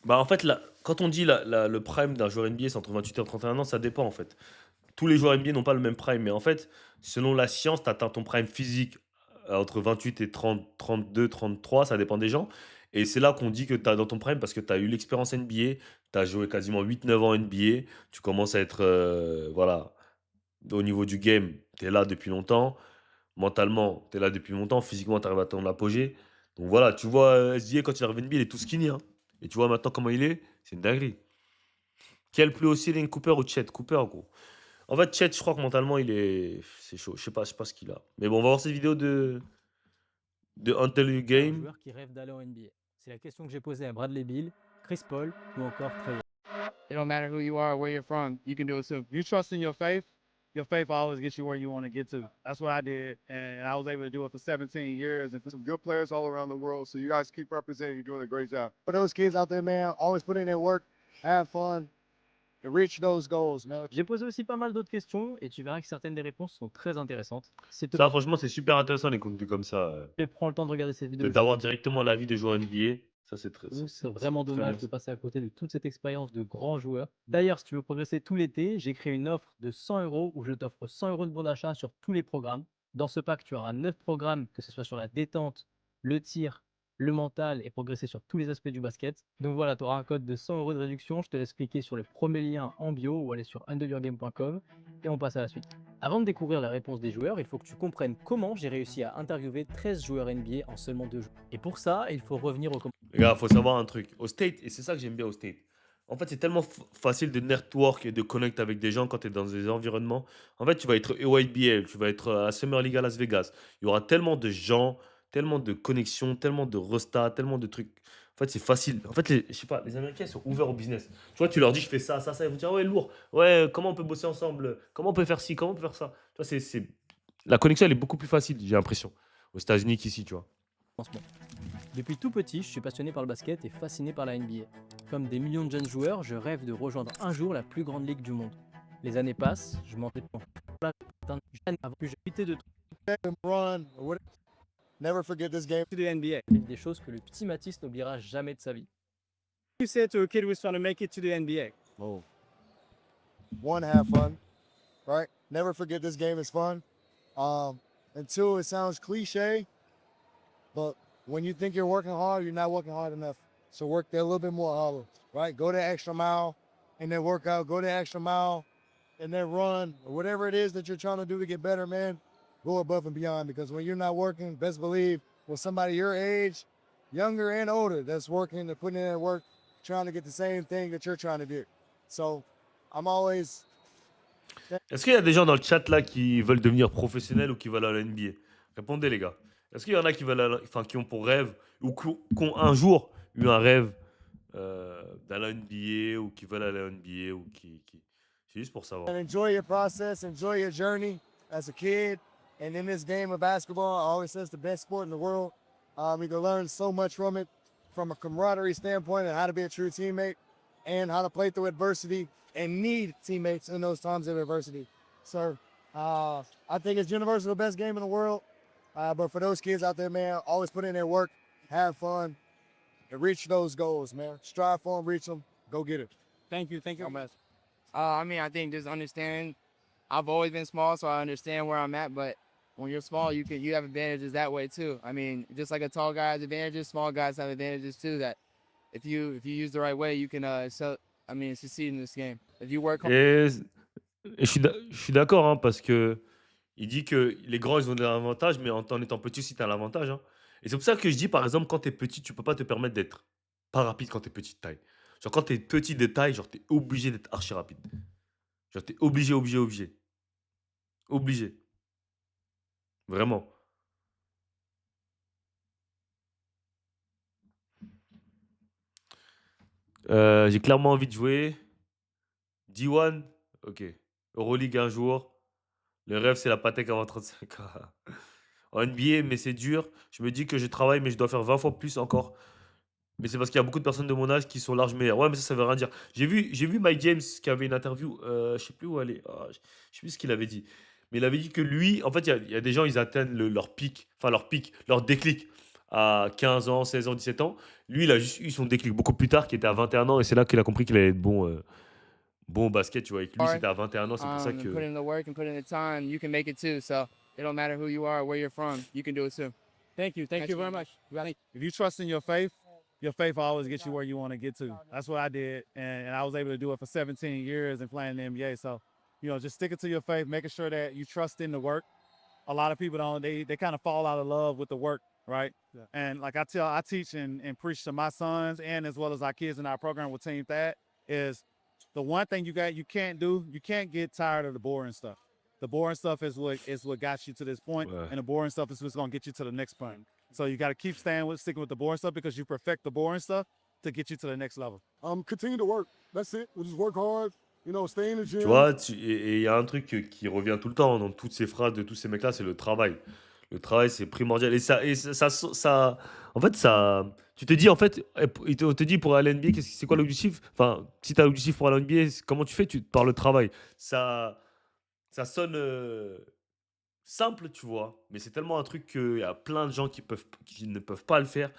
Bah, en fait, quand on dit le prime d'un joueur NBA, c'est entre 28 et 31 ans, ça dépend en fait. Tous les joueurs NBA n'ont pas le même prime, mais en fait, selon la science, tu atteins ton prime physique entre 28 et 30, 32, 33, ça dépend des gens. Et c'est là qu'on dit que tu as dans ton prime parce que tu as eu l'expérience NBA, tu as joué quasiment 8, 9 ans NBA, tu commences à être voilà, au niveau du game, tu es là depuis longtemps, mentalement, tu es là depuis longtemps, physiquement, tu arrives à ton apogée. Donc voilà, tu vois, SGA, quand il arrive NBA, il est tout skinny, hein. Et tu vois maintenant comment il est, c'est une dinguerie. Quel plus haut ceiling, Cooper ou Chet? Cooper, gros. En fait, Chet, je crois que mentalement, c'est chaud. Je sais pas ce qu'il a. Mais bon, on va voir cette vidéo de Until You Un Game. joueur qui rêve d'aller en NBA. C'est la question que j'ai posée à Bradley Beal, Chris Paul ou encore Trae Young. It don't matter who you are, where you're from, you can do it too. You trust in your faith always gets you where you want to get to. That's what I did, and I was able to do it for 17 years. And Some good players all around the world. So you guys keep representing. You're doing a great job. For those kids out there, man, always put in their work, have fun, and reach those goals, man. J'ai posé aussi pas mal d'autres questions et tu verras que certaines des réponses sont très intéressantes. C'est te Ça, franchement, c'est super intéressant, les contenus comme ça. prends le temps de regarder cette vidéo. D'avoir directement l'avis des joueurs NBA. Ça, c'est très. C'est vraiment très dommage bien. de passer à côté de toute cette expérience de grand joueur. D'ailleurs, si tu veux progresser tout l'été, j'ai créé une offre de 100 € où je t'offre 100 € de bon d'achat sur tous les programmes. Dans ce pack, tu auras 9 programmes, que ce soit sur la détente, le tir, le mental et progresser sur tous les aspects du basket. Donc voilà, tu auras un code de 100 € de réduction. Je te laisse cliquer sur le premier lien en bio ou aller sur underyourgame.com et on passe à la suite. Avant de découvrir la réponse des joueurs, il faut que tu comprennes comment j'ai réussi à interviewer 13 joueurs NBA en seulement 2 jours. Et pour ça, il faut revenir au Les gars, faut savoir un truc. Au State, et c'est ça que j'aime bien au State. En fait, c'est tellement facile de network et de connect avec des gens quand tu es dans des environnements. En fait, tu vas être EYBL, tu vas être à Summer League à Las Vegas. Il y aura tellement de gens, tellement de connexions, tellement de restats, tellement de trucs. En fait, c'est facile. En fait, je sais pas, les Américains ils sont ouverts au business. Tu vois, tu leur dis, je fais ça, ça, ça. Ils vont dire, ouais, lourd. Ouais, comment on peut bosser ensemble? Comment on peut faire ci? Comment on peut faire ça? Tu vois, la connexion, elle est beaucoup plus facile, j'ai l'impression, aux États-Unis qu'ici, tu vois. commencement. Depuis tout petit, je suis passionné par le basket et fasciné par la NBA. Comme des millions de jeunes joueurs, je rêve de rejoindre un jour la plus grande ligue du monde. Les années passent, je m'entraîne pour atteindre avant que j'ai quitté de Them run or whatever. Never forget this game. To the NBA. des choses que le petit Matisse n'oubliera jamais de sa vie. You said to a kid who was trying to make it to the NBA. Oh. One, have fun, right? Never forget this game is fun. And two, it sounds cliche, but when you think you're working hard, you're not working hard enough. So work there a little bit more harder, right? Go the extra mile and then work out. Go the extra mile and then run or whatever it is that you're trying to do to get better, man. Go above and beyond because when you're not working, best believe with somebody your age, younger and older, that's working and putting in that work, trying to get the same thing that you're trying to do. So I'm always Est-ce qu'il y a des gens dans le chat là qui veulent devenir professionnels ou qui veulent aller à la NBA? Répondez les gars. Est-ce qu'il y en a qui veulent enfin qui ont pour rêve ou qui ont un jour eu un rêve d'aller à la NBA ou qui veulent aller à la NBA ou qui... C'est juste pour savoir. and enjoy your process, enjoy your journey as a kid. And in this game of basketball, I always say it's the best sport in the world. You can learn so much from it, from a camaraderie standpoint and how to be a true teammate and how to play through adversity and need teammates in those times of adversity. So I think it's universally the best game in the world. But for those kids out there, man, always put in their work, have fun, and reach those goals, man. Strive for them, reach them, go get it. Thank you. Thank you. I mean, I think just understanding. I've always been small, so I understand where I'm at. But when you're small, you have advantages that way too. I mean, just like a tall guy has advantages, small guys have advantages too. That if you use the right way, you can succeed in this game. If you work hard. Et je suis d'accord hein, parce que il dit que les grands ils ont des avantages, mais en étant petit aussi tu as l'avantage. Hein. Et c'est pour ça que je dis par exemple quand tu es petit, tu peux pas te permettre d'être pas rapide quand tu es petit de taille. Genre quand tu es petit de taille, genre tu es obligé d'être archi rapide. Genre tu es obligé, obligé, obligé. Obligé. Vraiment. J'ai clairement envie de jouer. D1, ok. Euroleague un jour. Le rêve, c'est la Patek avant 35 ans. En NBA, mais c'est dur. Je me dis que je travaille, mais je dois faire 20 fois plus encore. Mais c'est parce qu'il y a beaucoup de personnes de mon âge qui sont large meilleures. Ouais, mais ça veut rien dire. J'ai vu Mike James qui avait une interview. Je sais plus où elle est. Je sais plus ce qu'il avait dit. Mais il avait dit que lui, en fait, il y a des gens, ils atteignent leur pic, enfin leur pic, leur déclic à 15 ans, 16 ans, 17 ans. Lui, il a juste eu son déclic beaucoup plus tard, qui était à 21 ans, et c'est là qu'il a compris qu'il allait être bon au basket, tu vois. Avec lui, c'était à 21 ans, c'est pour ça and put que. in the work and put in the time, you can make it too. So it don't matter who you are or where you're from, you can do it too. Thank you. Thank you very much. If you trust in your faith will always get you where you want to get to. That's what I did. And I was able to do it for 17 years and playing in the NBA. So, just sticking to your faith, making sure that you trust in the work. A lot of people don't, they kind of fall out of love with the work, right? Yeah. And like I teach and preach to my sons and as well as our kids in our program with Team Thad is the one thing you can't do, you can't get tired of the boring stuff. The boring stuff is what got you to this point, Ouais. and the boring stuff is what's gonna get you to the next point. So you got to keep sticking with the boring stuff because you perfect the boring stuff to get you to the next level. Continue to work. That's it. We just work hard. Stay in the Tu gym. vois, et il y a un truc qui revient tout le temps dans toutes ces phrases de tous ces mecs-là, c'est le travail. Le travail, c'est primordial. En fait, tu te dis, en fait, on te dit pour aller à l'NBA, c'est quoi l'objectif? Enfin, si tu as l'objectif pour aller à l'NBA, comment tu fais? Par le travail. Ça sonne simple, tu vois, mais c'est tellement un truc qu'il y a plein de gens qui ne peuvent pas le faire.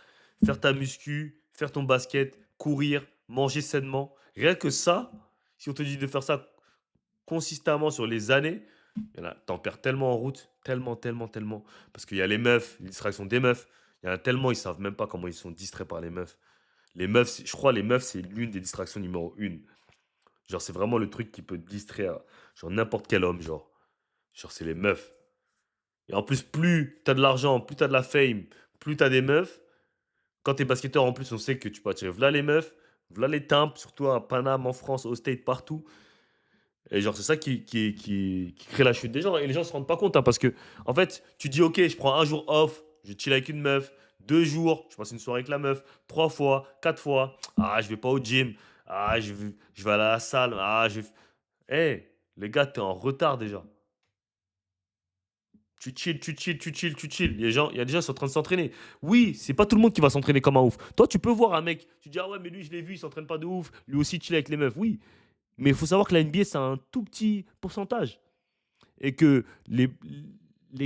Faire ta muscu, faire ton basket, courir, manger sainement. Rien que ça, si on te dit de faire ça consistamment sur les années, t'en perds tellement en route, tellement, tellement, tellement. Parce qu'il y a les meufs, les distractions des meufs. Il y en a tellement, ils savent même pas comment ils sont distraits par les meufs. Les meufs, je crois, les meufs, c'est l'une des distractions numéro une. Genre, c'est vraiment le truc qui peut te distraire. Genre, n'importe quel homme, genre. Genre, c'est les meufs. Et en plus, plus tu as de l'argent, plus tu as de la fame, plus tu as des meufs. Quand tu es basketteur, en plus, on sait que tu peux attirer voilà les meufs, voilà les tympes, surtout à Paname, en France, au State, partout. Et genre, c'est ça qui crée la chute des gens. Et les gens se rendent pas compte, hein, parce que, en fait, tu dis, ok, je prends un jour off, je chill avec une meuf, 2 jours, je passe une soirée avec la meuf, 3 fois, 4 fois. Ah, je vais pas au gym. Ah, je vais aller à la salle. Ah, je vais. Eh, les gars, t'es en retard déjà. Tu chill, tu chill, tu chill, tu chill. Il y a des gens qui sont en train de s'entraîner. Oui, c'est pas tout le monde qui va s'entraîner comme un ouf. Toi, tu peux voir un mec, tu dis, ah ouais, mais lui, je l'ai vu, il s'entraîne pas de ouf. Lui aussi, chill avec les meufs. Oui, mais il faut savoir que la NBA, c'est un tout petit pourcentage. Et que les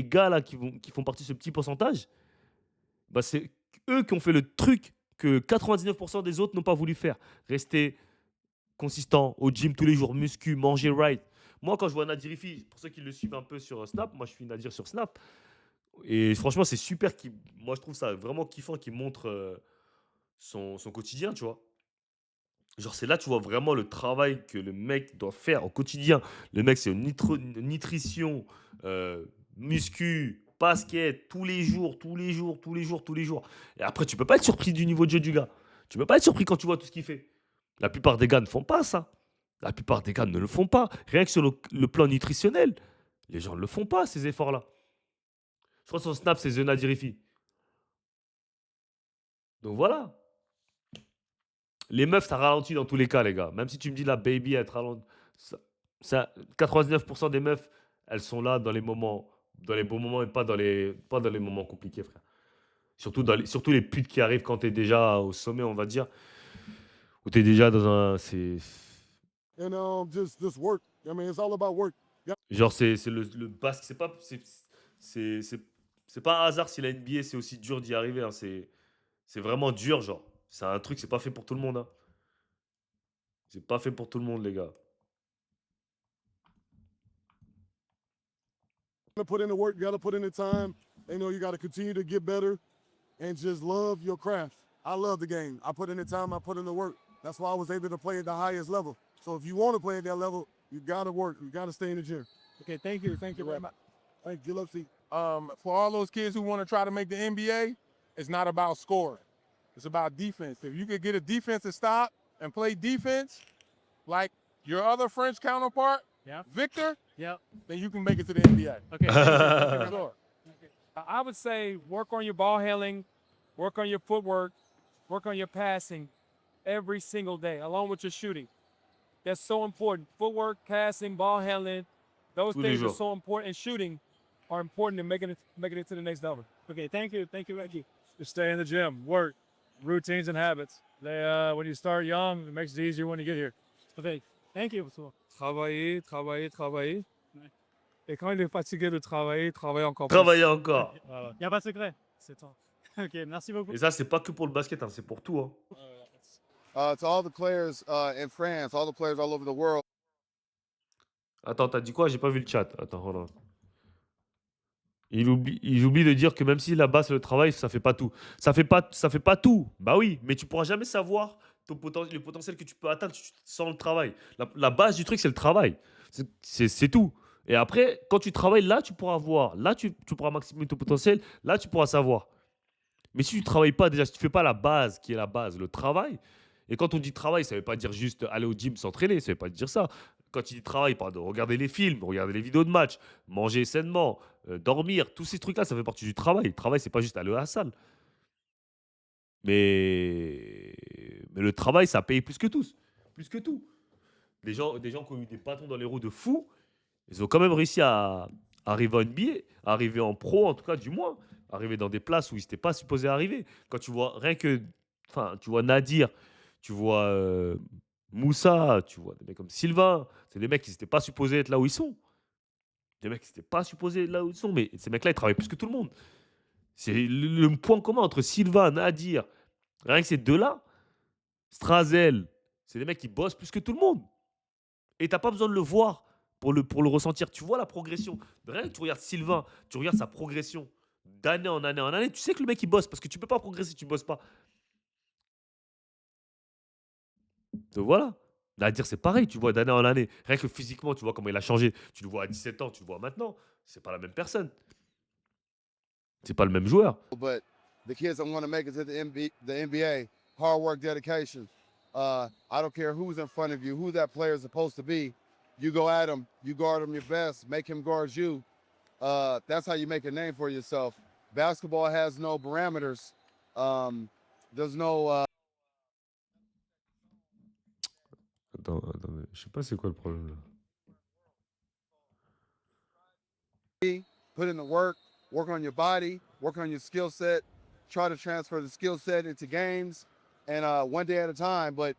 gars là qui font partie de ce petit pourcentage, bah, c'est eux qui ont fait le truc que 99% des autres n'ont pas voulu faire. Rester consistant au gym tous les jours, muscu, manger right. Moi, quand je vois Nadir Rifi, pour ceux qui le suivent un peu sur Snap, moi je suis Nadir sur Snap. Et franchement, c'est super. Moi, je trouve ça vraiment kiffant qu'il montre son quotidien, tu vois. Genre, c'est là, tu vois vraiment le travail que le mec doit faire au quotidien. Le mec, c'est une nutrition, muscu, basket, tous les jours, tous les jours, tous les jours, tous les jours. Et après, tu peux pas être surpris du niveau de jeu du gars. Tu peux pas être surpris quand tu vois tout ce qu'il fait. La plupart des gars ne font pas ça. La plupart des gars ne le font pas. Rien que sur le plan nutritionnel, les gens ne le font pas, ces efforts-là. Je crois que son Snap, c'est The Nadirifi. Donc voilà. Les meufs, ça ralentit dans tous les cas, les gars. Même si tu me dis la baby, elle te ralentit. 99% des meufs, elles sont là dans les bons moments et pas dans les moments compliqués, frère. Surtout les putes qui arrivent quand t'es déjà au sommet, on va dire. Ou t'es déjà dans un. And just work. I mean, it's all about work. Genre, c'est le basket. C'est pas un hasard si la NBA, c'est aussi dur d'y arriver, hein. C'est vraiment dur, genre. C'est un truc, c'est pas fait pour tout le monde, hein. C'est pas fait pour tout le monde, les gars. You gotta put in the work, you gotta put in the time. You gotta continue to get better and just love your craft. I love the game. I put in the time, I put in the work. That's why I was able to play at the highest level. So if you want to play at that level, you gotta work. You gotta stay in the gym. Okay, thank you very much. Hey, good luck to you. For all those kids who want to try to make the NBA, it's not about scoring. It's about defense. If you could get a defensive stop and play defense like your other French counterpart, Yeah. Victor, Yep. then you can make it to the NBA. Okay. Thank you. For sure. I would say work on your ball handling, work on your footwork, work on your passing every single day, along with your shooting. That's so important. Footwork, passing, ball handling, those Tous les things are jours. so important, and shooting are important in making it to the next level. Okay, thank you, Reggie. Just stay in the gym, work, routines and habits. When you start young, it makes it easier when you get here. Okay, thank you. Travailler, travailler, travailler. Ouais. Et quand il est fatigué de travailler, travailler encore plus. Travailler encore. Il n'y a pas de secret. C'est tout. Ok, merci beaucoup. Et ça, c'est pas que pour le basket, hein, c'est pour tout, hein. To all the players in France, all the players all over the world. Attends, t'as dit quoi? J'ai pas vu le chat. Attends, voilà. Il oublie de dire que même si la base, c'est le travail, ça fait pas tout. Ça fait pas tout. Bah oui, mais tu pourras jamais savoir le potentiel que tu peux atteindre sans le travail. La base du truc, c'est le travail. C'est tout. Et après, quand tu travailles, là, tu pourras voir. Là, tu pourras maximiser ton potentiel. Là, tu pourras savoir. Mais si tu travailles pas, déjà, si tu fais pas la base, qui est la base, le travail, et quand on dit travail, ça veut pas dire juste aller au gym s'entraîner, ça veut pas dire ça. Quand tu dis travail, pardon, regarder les films, regarder les vidéos de match, manger sainement, dormir, tous ces trucs-là, ça fait partie du travail. Le travail, c'est pas juste aller à la salle. Mais le travail, ça paye plus que tous. Plus que tout. Des gens qui ont eu des bâtons dans les roues de fou, ils ont quand même réussi à arriver en NBA, à arriver en pro, en tout cas, du moins. Arriver dans des places où ils n'étaient pas supposés arriver. Quand tu vois rien que. Enfin, tu vois Nadir, tu vois Moussa, tu vois des mecs comme Sylvain. C'est des mecs qui n'étaient pas supposés être là où ils sont. Des mecs qui n'étaient pas supposés être là où ils sont. Mais ces mecs-là, ils travaillent plus que tout le monde. C'est le point commun entre Sylvain, Nadir, rien que ces deux-là, Strazel, c'est des mecs qui bossent plus que tout le monde. Et t'as pas besoin de le voir pour le ressentir. Tu vois la progression. Rien que tu regardes Sylvain, tu regardes sa progression d'année en année en année, tu sais que le mec il bosse parce que tu peux pas progresser si tu bosses pas. Donc voilà. Nadir, c'est pareil, tu vois d'année en année. Rien que physiquement, tu vois comment il a changé. Tu le vois à 17 ans, tu le vois maintenant. C'est pas la même personne. C'est pas le même joueur. But the kids that want to make it to the NBA, hard work, dedication. I don't care who's in front of you, who that player is supposed to be. You go at him, you guard him your best, make him guard you. That's how you make a name for yourself. Basketball has no parameters. There's no Attends, je sais pas c'est quoi le problème là. put in the work on your body, work on your skill set, try to transfer the skill set into games, and one day at a time. But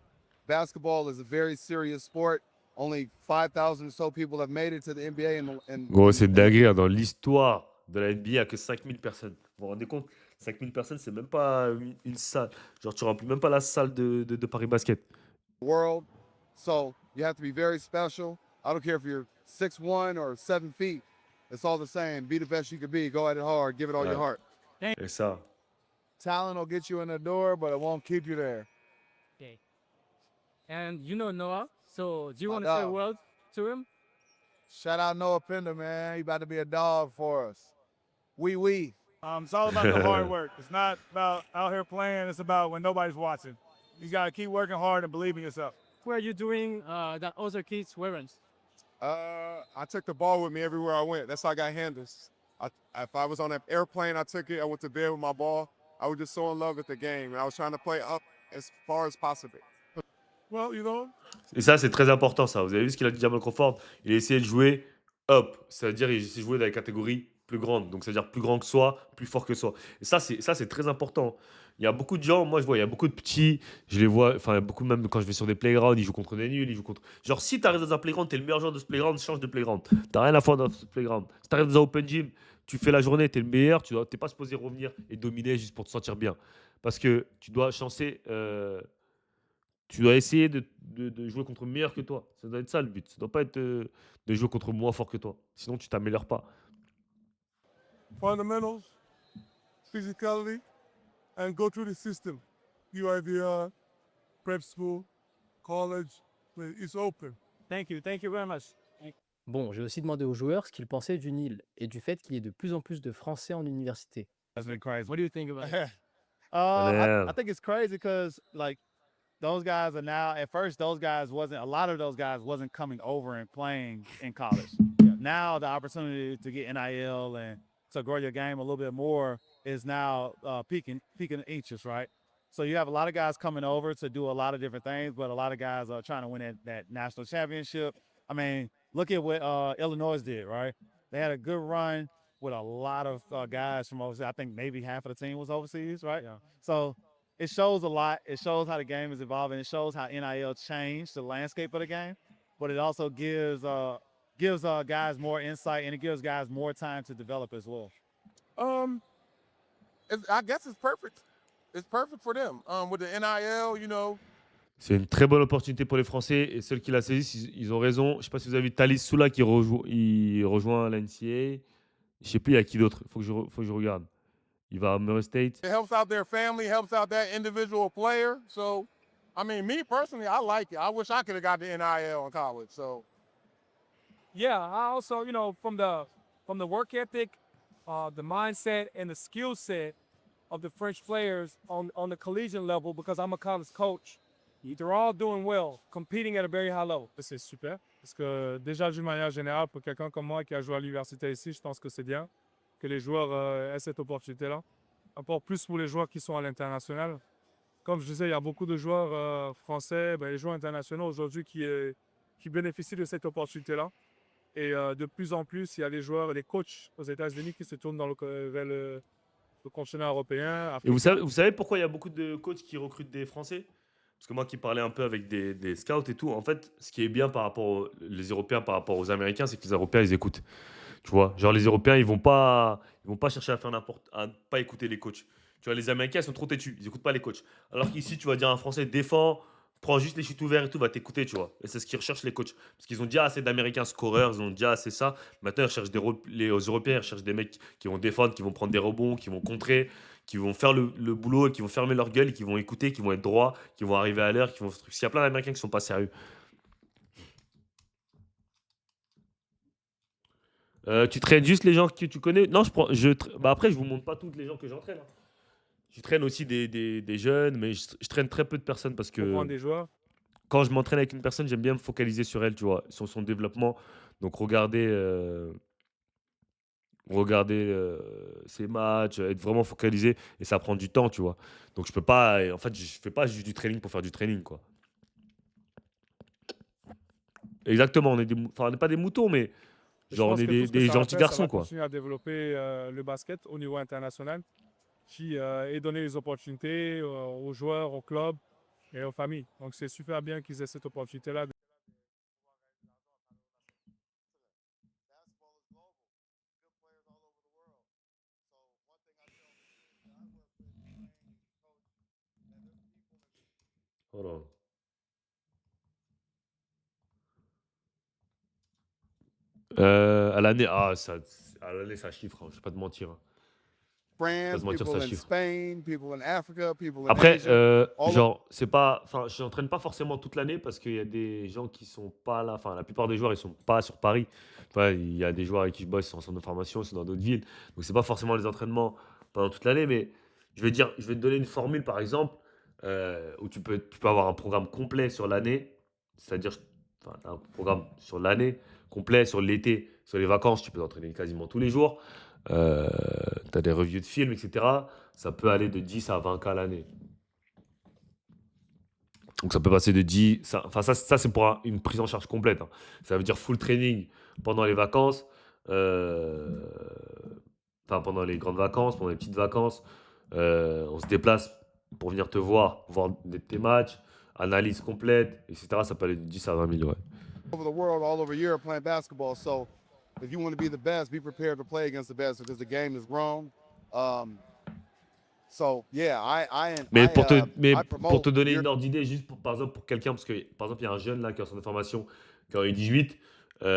basketball is a very serious sport. Only 5,000 or so people have made it to the NBA. Gros, c'est dingue, dans l'histoire de la NBA, il n'y a que 5000 personnes. Vous vous rendez compte? 5000 personnes, c'est même pas une salle. Genre, tu remplis même pas la salle de Paris Basket. World. So you have to be very special. I don't care if you're 6'1" or 7 feet. It's all the same. Be the best you can be. Go at it hard. Give it all your heart. Et ça. Talent will get you in the door, but it won't keep you there. Okay. And you know Noah, so do you My want to say a dog. word to him? Shout out Noah Pender, man. He about to be a dog for us. We. It's all about the hard work. It's not about out here playing. It's about when nobody's watching. You got to keep working hard and believe in yourself. What are you doing that other kids weren't? I took the ball with me everywhere I went. That's how I got handles. If I was on an airplane, I took it. I went to bed with my ball. I was just so in love with the game, and I was trying to play up as far as possible. Well, you know, Et ça, c'est très important, ça. Vous avez vu ce qu'il a dit Jamal Crawford? Il a essayé de jouer up. C'est-à-dire, il essaie de jouer dans les catégories plus grandes. Donc, c'est-à-dire plus grand que soi, plus fort que soi. Et ça, c'est très important. Il y a beaucoup de gens, moi, je vois, il y a beaucoup de petits. Je les vois, enfin, beaucoup même quand je vais sur des playgrounds, ils jouent contre des nuls, ils jouent contre. Genre, si t'arrives dans un playground, t'es le meilleur joueur de ce playground, change de playground. T'as rien à faire dans ce playground. Si t'arrives dans un open gym, tu fais la journée, t'es le meilleur, t'es pas supposé revenir et dominer juste pour te sentir bien. Parce que tu dois chancer. Tu dois essayer de jouer contre meilleur que toi. Ça doit être ça le but. Ça doit pas être de jouer contre moins fort que toi. Sinon, tu t'améliores pas. fundamentals, physicality, and go through the system. UIVR, prep school, college, it's open. Thank you very much. Bon, j'ai aussi demandé aux joueurs ce qu'ils pensaient du Nil et du fait qu'il y ait de plus en plus de Français en université. That's been crazy. What do you think about it? I think it's crazy because like those guys are now. At first, those guys wasn't. A lot of those guys wasn't coming over and playing in college. Now the opportunity to get NIL and to grow your game a little bit more is now peaking interest, right? So you have a lot of guys coming over to do a lot of different things, but a lot of guys are trying to win that national championship. I mean, look at what Illinois did, right? They had a good run with a lot of guys from overseas. I think maybe half of the team was overseas, right? Yeah. So it shows a lot. It shows how the game is evolving. It shows how NIL changed the landscape of the game, but it also gives guys more insight and it gives guys more time to develop as well. I guess it's perfect. It's perfect for them. With the NIL, you know. C'est une très bonne opportunité pour les Français et ceux qui la saisissent, ils ont raison. Je ne sais pas si vous avez vu Thalys Soula qui il rejoint la NCAA. Je ne sais plus, il y a qui d'autre. Faut que je regarde. Il va à Murray State. It helps out their family, helps out that individual player. So, I mean, me personally, I like it. I wish I could have got the NIL in college. So, Yeah, I also, you know, from the work ethic, the mindset, and the skill set of the French players on the collegiate level, because I'm a college coach, they're all doing well, competing at a very high level. C'est super. Parce que déjà, d'une manière générale, pour quelqu'un comme moi qui a joué à l'université ici, je pense que c'est bien que les joueurs aient cette opportunité-là. Encore plus pour les joueurs qui sont à l'international. Comme je disais, il y a beaucoup de joueurs français, les joueurs internationaux aujourd'hui qui bénéficient de cette opportunité-là. Et de plus en plus, il y a les joueurs, les coachs aux États-Unis qui se tournent vers le continent européen, Et africain. vous savez pourquoi il y a beaucoup de coachs qui recrutent des Français? Parce que moi qui parlais un peu avec des scouts et tout, en fait, ce qui est bien par rapport les Européens par rapport aux Américains, c'est que les Européens, ils écoutent. Tu vois, genre les Européens, ils vont pas chercher à faire à pas écouter les coachs. Tu vois, les Américains, ils sont trop têtus, ils écoutent pas les coachs. Alors qu'ici, tu vas dire à un Français, défends, prends juste les chutes ouverts et tout, va t'écouter, tu vois. Et c'est ce qu'ils recherchent les coachs. Parce qu'ils ont déjà assez d'Américains scoreurs, ils ont déjà assez ça. Maintenant, ils recherchent les Européens, ils recherchent des mecs qui vont défendre, qui vont prendre des rebonds, qui vont contrer, qui vont faire le boulot et qui vont fermer leur gueule et qui vont écouter, qui vont être droits, qui vont arriver à l'heure, qui vont. Parce qu'il y a plein d'Américains qui sont pas sérieux. Tu traînes juste les gens que tu connais? Non, bah après, je vous montre pas tous les gens que j'entraîne, hein. Je traîne aussi des jeunes, mais je traîne très peu de personnes parce Pour prendre que des joueurs. quand je m'entraîne avec une personne, j'aime bien me focaliser sur elle, tu vois, sur son développement. Donc regarder ses matchs, être vraiment focalisé et ça prend du temps, tu vois. Donc je peux pas, en fait, je fais pas juste du training pour faire du training, quoi. Exactement, on n'est pas des moutons, mais Je genre on pense est que tout ce que des ça va gentils faire, ça garçons, va quoi. continuer à développer le basket au niveau international et donner les opportunités aux joueurs, aux clubs et aux familles. Donc, c'est super bien qu'ils aient cette opportunité-là. Basketball is global. Good players all over the world. So one thing I tell the kids that I work with, train, coach, that there's people in Hold on. À l'année, à l'année, ça chiffre, hein, je vais pas te mentir, hein. Je vais pas France, te mentir, people ça in chiffre. Spain, people in Africa, people in Après, Asia. all genre, c'est pas, enfin, je n'entraîne pas forcément toute l'année parce qu'il y a des gens qui sont pas là. Enfin, la plupart des joueurs, ils sont pas sur Paris. Tu vois, il y a des joueurs avec qui je bosse, ils sont en centre de formation, ils sont dans d'autres villes. Donc, c'est pas forcément les entraînements pendant toute l'année. Mais je vais te donner une formule, par exemple, où tu peux avoir un programme complet sur l'année. C'est-à-dire, enfin, un programme sur l'année complet, sur l'été, sur les vacances, tu peux t'entraîner quasiment tous les jours. Tu as des reviews de films, etc. Ça peut aller de 10 à 20K l'année. Donc ça peut passer de 10. Enfin, ça c'est pour une prise en charge complète, hein. Ça veut dire full training pendant les vacances, euh, enfin pendant les grandes vacances, pendant les petites vacances. On se déplace pour venir te voir tes matchs, analyse complète, etc. Ça peut aller de 10 à 20 000, ouais. over the world, all over Europe playing basketball. So if you want to be the best, be prepared to play against the best because the game is grown. So yeah, Mais pour I pour promote te donner your une ordre d'idée, juste par exemple pour quelqu'un, parce que par exemple il y a un jeune là qui est en centre de formation, qui en a eu 18,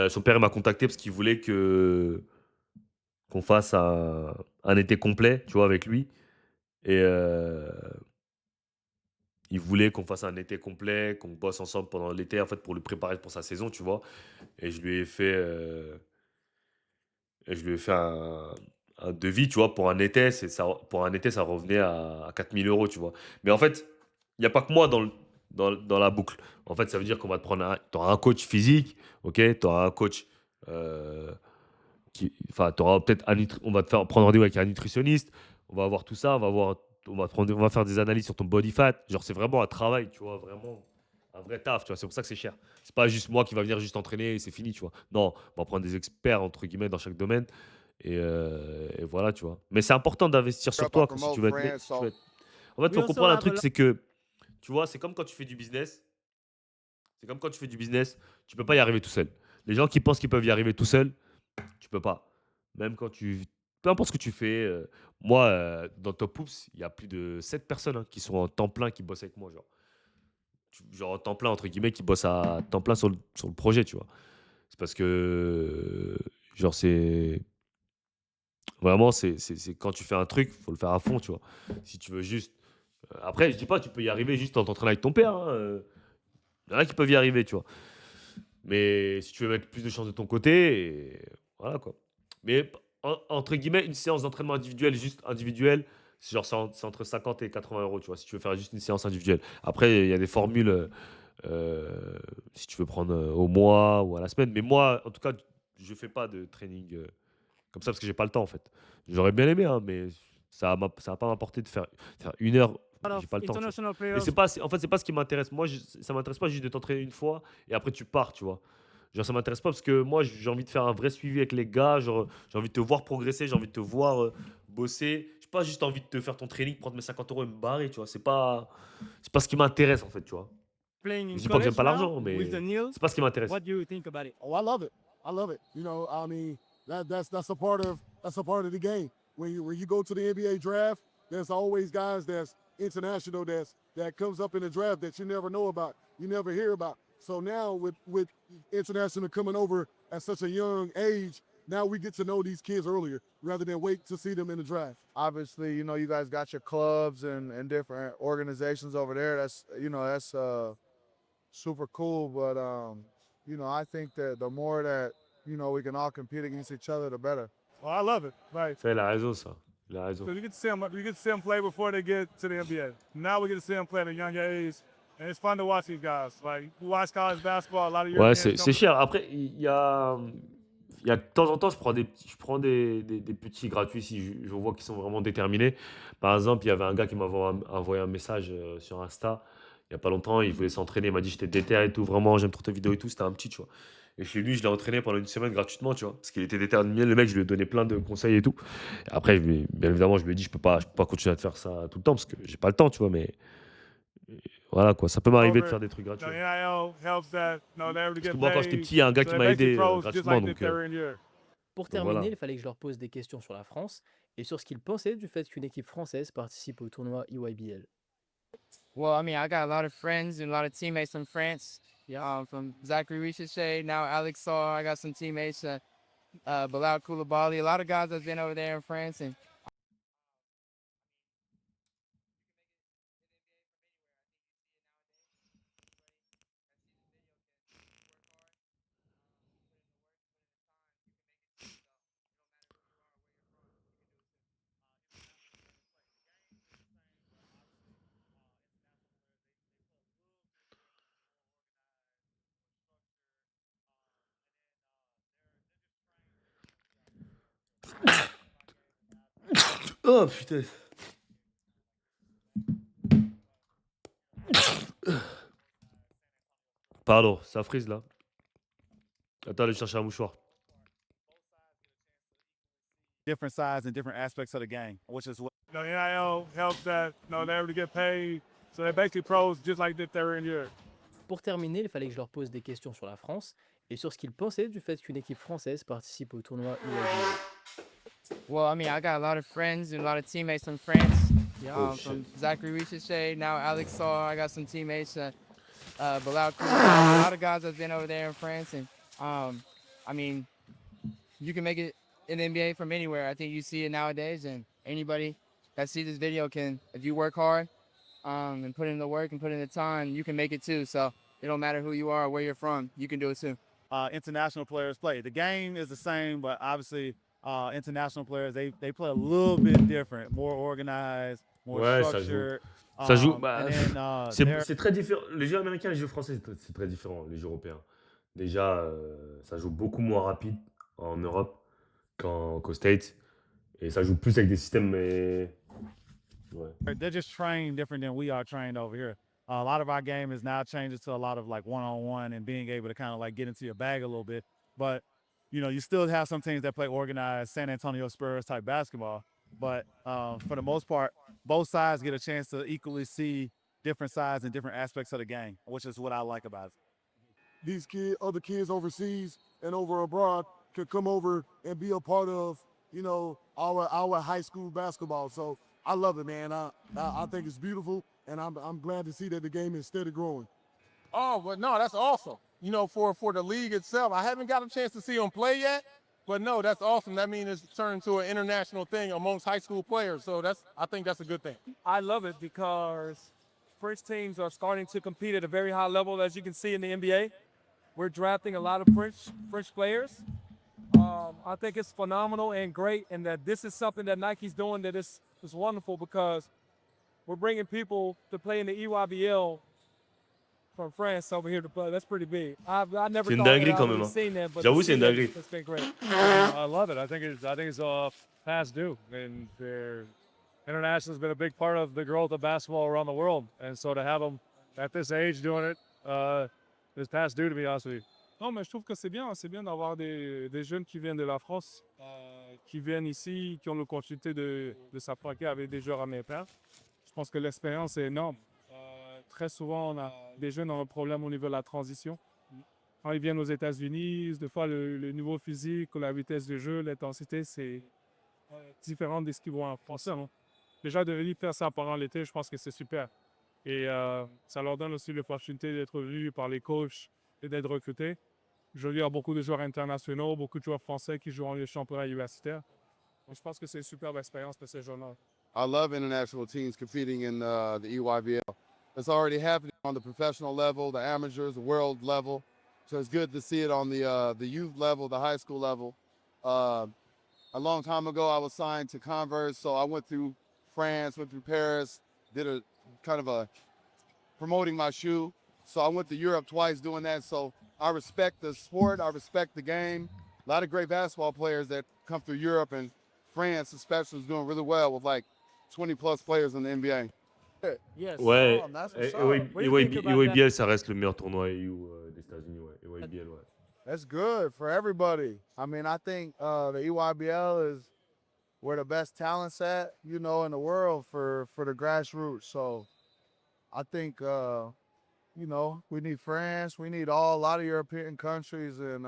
son père m'a contacté parce qu'il voulait qu'on fasse un été complet, tu vois, avec lui. Et il voulait qu'on fasse un été complet, qu'on bosse ensemble pendant l'été, en fait, pour le préparer pour sa saison, tu vois. Et je lui ai fait un devis, tu vois, pour un été. Pour un été, ça revenait à 4 000 euros, tu vois. Mais en fait, il n'y a pas que moi dans la boucle. En fait, ça veut dire qu'on va te prendre tu auras un coach physique, ok, tu auras un coach enfin, t'auras peut-être on va te faire prendre rendez-vous avec un nutritionniste, on va voir tout ça, on va faire des analyses sur ton body fat. Genre, c'est vraiment un travail, tu vois, vraiment un vrai taf, tu vois. C'est pour ça que c'est cher. C'est pas juste moi qui va venir juste entraîner et c'est fini, tu vois. Non, on va prendre des experts entre guillemets dans chaque domaine et voilà, tu vois. Mais c'est important d'investir sur Europe, I toi si promote tu veux France. So En fait, We faut also comprendre un have a truc, lot. c'est que tu vois, c'est comme quand tu fais du business. C'est comme quand tu fais du business, tu peux pas y arriver tout seul. Les gens qui pensent qu'ils peuvent y arriver tout seuls, tu peux pas. Même quand tu peu importe ce que tu fais, moi, dans Top Hoops, il y a plus de 7 personnes, hein, qui sont en temps plein, qui bossent avec moi, genre. Genre temps plein entre guillemets, qui bossent à temps plein sur le projet, tu vois? C'est parce que, genre c'est vraiment c'est quand tu fais un truc, faut le faire à fond, tu vois? Si tu veux juste, après je dis pas, tu peux y arriver juste en t'entraînant avec ton père, hein, il y en a qui peuvent y arriver, tu vois? Mais si tu veux mettre plus de chances de ton côté, et voilà quoi. Mais entre guillemets, une séance d'entraînement individuelle, juste individuelle, c'est genre c'est entre 50 et 80 euros, tu vois, si tu veux faire juste une séance individuelle. Après, il y a des formules, si tu veux prendre au mois ou à la semaine. Mais moi, en tout cas, je fais pas de training comme ça parce que j'ai pas le temps en fait. J'aurais bien aimé, hein, mais ça va pas m'apporter de faire 1 heure. J'ai pas le temps, tu vois. International Mais players. en fait, c'est pas ce qui m'intéresse. Moi, ça m'intéresse pas juste de t'entraîner une fois et après tu pars, tu vois. Genre, ça m'intéresse pas parce que moi, j'ai envie de faire un vrai suivi avec les gars. Genre, j'ai envie de te voir progresser, j'ai envie de te voir bosser. J'ai pas juste envie de te faire ton training, prendre mes 50 euros et me barrer, tu vois. C'est pas ce qui m'intéresse en fait, tu vois. Playing Je in dis pas que j'aime college pas now l'argent, with mais the Nils. c'est pas ce qui m'intéresse. What do you think about it? Oh, I love it. I love it. You know, I mean, that's a part of the game. When you go to the NBA draft, there's always guys that's international that comes up in the draft that you never know about, you never hear about. So now with international coming over at such a young age, now we get to know these kids earlier rather than wait to see them in the draft. Obviously, you know, you guys got your clubs and different organizations over there. That's super cool. But I think that the more that we can all compete against each other, the better. Well, I love it. Like, Ça, il a raison, ça. Il a raison. because you get to see them play before they get to the NBA. Now we get to see them play at a younger age, and it's fun to watch these guys. Like, you watch college basketball, a lot of Ouais, Europeans c'est come. cher. Après, il y a de temps en temps, je prends des petits gratuits si je vois qu'ils sont vraiment déterminés. Par exemple, il y avait un gars qui m'avait envoyé un message sur Insta il y a pas longtemps. Il voulait s'entraîner. Il m'a dit j'étais déter et tout. Vraiment, j'aime trop tes vidéos et tout. C'était un petit, tu vois. Et chez lui, je l'ai entraîné pendant une semaine gratuitement, tu vois. Parce qu'il était déterminé. Le mec, je lui ai donné plein de conseils et tout. Et après, bien évidemment, je lui ai dit je peux pas continuer à te faire ça tout le temps parce que j'ai pas le temps, tu vois. Mais voilà quoi. Ça peut m'arriver de faire des trucs gratuits. The NIL helps that, they're able to Parce que get moi, quand j'étais paid. petit, il y a un gars So qui they m'a make you aidé pros just gratuitement. like Donc, if they were in Europe. Pour donc voilà. terminer, il fallait que je leur pose des questions sur la France et sur ce qu'ils pensaient du fait qu'une équipe française participe au tournoi EYBL. Well, I mean, I got a lot of friends and a lot of teammates from France. Yeah, from Zachary Richichet, now Alex Saw. I got some teammates, Bilal Koulibaly. A lot of guys that's been over there in France. And Oh putain. Pardon, ça frise là. Attends, allez chercher un mouchoir. Different sides and different aspects of the game, which is what The NIL helps that, they're able to get paid. So they're basically pros just like if they were in Europe. Pour terminer, il fallait que je leur pose des questions sur la France et sur ce qu'ils pensaient du fait qu'une équipe française participe au tournoi EYBL. well, I mean, I got a lot of friends and a lot of teammates from France. Yeah, Oh, from shit. Zachary Richichet, now Alex Saw. I got some teammates, Bilal Koulibaly. A lot of guys that's been over there in France. And I mean, you can make it in the NBA from anywhere. I think you see it nowadays, and anybody that sees this video can, if you work hard and put in the work and put in the time, you can make it too. So it don't matter who you are or where you're from, you can do it too. international players play. The game is the same, but obviously international players they play a little bit different, more organized, more Ouais, ça joue. structured. Ça joue. And then, C'est très différent. Les jeux américains et les jeux français, c'est très différent. Les jeux européens. Déjà, ça joue beaucoup moins rapide en Europe qu'aux States. Et ça joue plus avec des systèmes. Ouais. they're just trained different than we are trained over here. A lot of our game is now changing to a lot of like one-on-one and being able to kind of like get into your bag a little bit. But you still have some teams that play organized San Antonio Spurs type basketball. But for the most part, both sides get a chance to equally see different sides and different aspects of the game, which is what I like about it. Other kids overseas and over abroad, can come over and be a part of you know, our high school basketball. So I love it, man. I think it's beautiful, and I'm glad to see that the game is steady growing. Oh, but no, that's awesome. You know, for the league itself, I haven't got a chance to see them play yet, but no, that's awesome. That means it's turned into an international thing amongst high school players. So I think that's a good thing. I love it because French teams are starting to compete at a very high level, as you can see in the NBA. We're drafting a lot of French players. I think it's phenomenal and great, and that this is something that Nike's doing that is wonderful because we're bringing people to play in the EYBL from France over here to play. That's pretty big. I never C'est une thought that dinguerie I quand would même, have hein. seen that, but J'avoue, to c'est see une that, dinguerie. it's been great. I love it. I think it's past due, and international has been a big part of the growth of basketball around the world, and so to have them at this age doing it is past due, to be honest with you. Non, mais je trouve que c'est bien d'avoir des jeunes qui viennent de la France, qui viennent ici, qui ont l'opportunité de s'approcher avec des joueurs américains. Je pense que l'expérience est énorme. Très souvent, on a des jeunes ont un problème au niveau de la transition. Quand ils viennent aux États-Unis, des fois, le niveau physique, la vitesse de jeu, l'intensité, c'est différent de ce qu'ils voient en français. Hein. Déjà, de venir faire ça pendant l'été, je pense que c'est super. Et ça leur donne aussi l'opportunité d'être vus par les coachs et d'être recrutés. Je veux dire, beaucoup de joueurs internationaux, beaucoup de joueurs français qui jouent dans les championnats universitaires. Donc, je pense que c'est une superbe expérience pour ces jeunes-là. I love international teams competing in the EYBL. It's already happening on the professional level, the amateurs, the world level. So it's good to see it on the youth level, the high school level. A long time ago, I was signed to Converse, so I went through France, went through Paris, did a kind of a promoting my shoe. So I went to Europe twice doing that. So I respect the sport, I respect the game. A lot of great basketball players that come through Europe, and France especially is doing really well with like 20 plus players in the NBA. Yes. Ouais, Oh, that's et what's up. What do you think about that? EYBL, ça reste le meilleur tournoi EU des États-Unis, ouais. EYBL, ouais. That's good for everybody. I mean, I think the EYBL is where the best talent's at, you know, in the world for the grassroots. So I think, you know, we need France. We need a lot of European countries and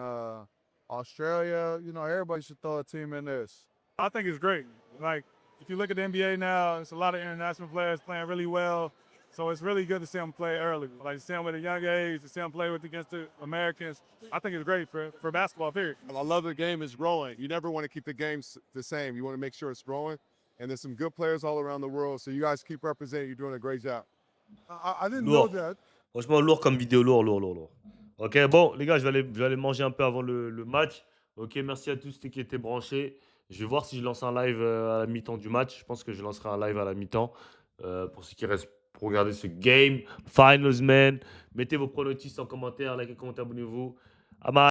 Australia. You know, everybody should throw a team in this. I think it's great. Like, if you look at the NBA now, it's a lot of international players playing really well. So it's really good to see them play early. Like, to see them at a young age, to see them play against the Americans. I think it's great for basketball, period. I love the game is growing. You never want to keep the game the same. You want to make sure it's growing. And there's some good players all around the world. So you guys keep representing. You're doing a great job. I didn't know Lourd. that. Franchement, lourd comme vidéo, lourd. Ok, bon, les gars, je vais aller manger un peu avant le match. Ok, merci à tous ceux qui étaient branchés. Je vais voir si je lance un live à la mi-temps du match. Je pense que je lancerai un live à la mi-temps. Pour ceux qui restent pour regarder ce game. Finals, man. Mettez vos pronostics en commentaire, likez, commentez, abonnez-vous.